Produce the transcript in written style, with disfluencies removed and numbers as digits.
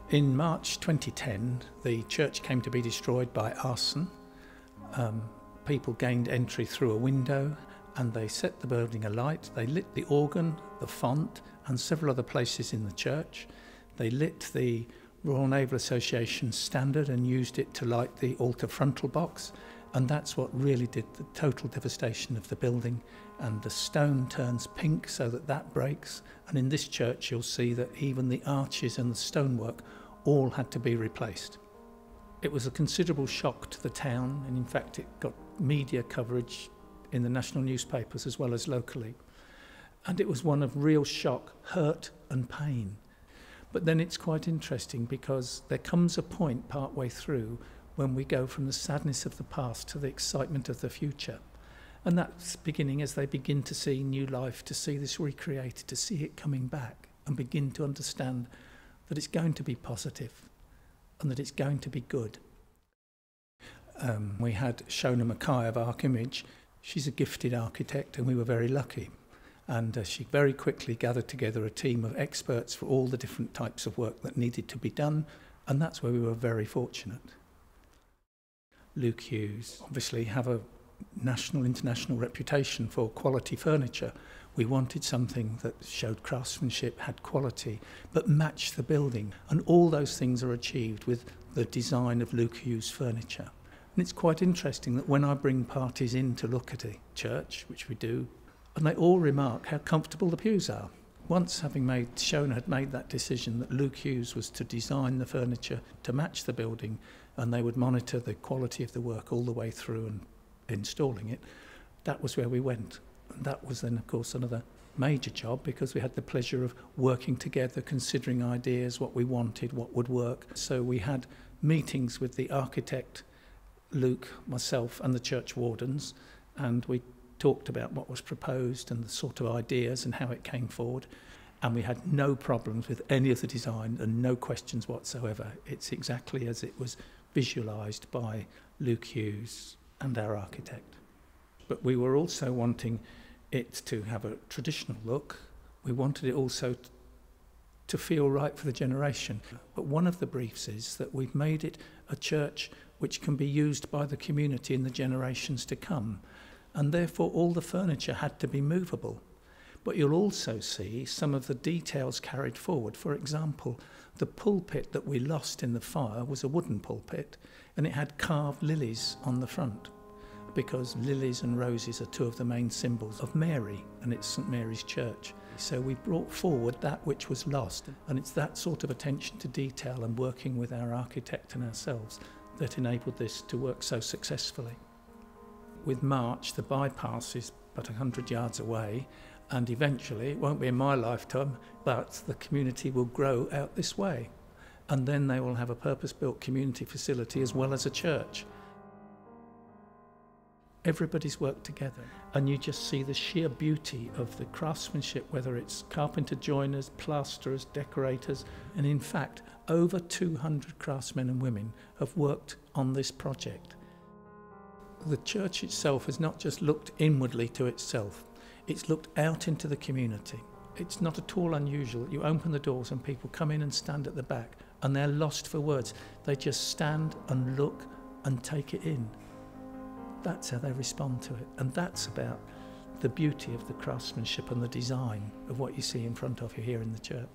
In March 2010, the church came to be destroyed by arson. People gained entry through a window and they set the building alight. They lit the organ, the font and several other places in the church. They lit the Royal Naval Association standard and used it to light the altar frontal box, and that's what really did the total devastation of the building. And the stone turns pink so that breaks, and in this church you'll see that even the arches and the stonework all had to be replaced. It was a considerable shock to the town, and in fact it got media coverage in the national newspapers as well as locally. And it was one of real shock, hurt and pain. But then it's quite interesting because there comes a point part-way through when we go from the sadness of the past to the excitement of the future. And that's beginning as they begin to see new life, to see this recreated, to see it coming back and begin to understand that it's going to be positive and that it's going to be good. We had Shona Mackay of Archimage. She's a gifted architect and we were very lucky. And she very quickly gathered together a team of experts for all the different types of work that needed to be done, and that's where we were very fortunate. Luke Hughes obviously have a national, international reputation for quality furniture. We wanted something that showed craftsmanship, had quality, but matched the building, and all those things are achieved with the design of Luke Hughes furniture. And it's quite interesting that when I bring parties in to look at a church, which we do, and they all remark how comfortable the pews are. Once Shona had made that decision that Luke Hughes was to design the furniture to match the building, and they would monitor the quality of the work all the way through and installing it, that was where we went. And that was then, of course, another major job because we had the pleasure of working together, considering ideas, what we wanted, what would work. So we had meetings with the architect, Luke, myself, and the church wardens, and we talked about what was proposed and the sort of ideas and how it came forward, and we had no problems with any of the design and no questions whatsoever. It's exactly as it was visualised by Luke Hughes and our architect. But we were also wanting it to have a traditional look. We wanted it also to feel right for the generation. But one of the briefs is that we've made it a church which can be used by the community in the generations to come. And therefore all the furniture had to be movable. But you'll also see some of the details carried forward. For example, the pulpit that we lost in the fire was a wooden pulpit, and it had carved lilies on the front, because lilies and roses are two of the main symbols of Mary, and it's St Mary's Church. So we brought forward that which was lost, and it's that sort of attention to detail and working with our architect and ourselves that enabled this to work so successfully. With March, the bypass is but 100 yards away, and eventually, it won't be in my lifetime, but the community will grow out this way. And then they will have a purpose-built community facility as well as a church. Everybody's worked together, and you just see the sheer beauty of the craftsmanship, whether it's carpenter joiners, plasterers, decorators, and in fact, over 200 craftsmen and women have worked on this project. The church itself has not just looked inwardly to itself, it's looked out into the community. It's not at all unusual. You open the doors and people come in and stand at the back and they're lost for words. They just stand and look and take it in. That's how they respond to it. And that's about the beauty of the craftsmanship and the design of what you see in front of you here in the church.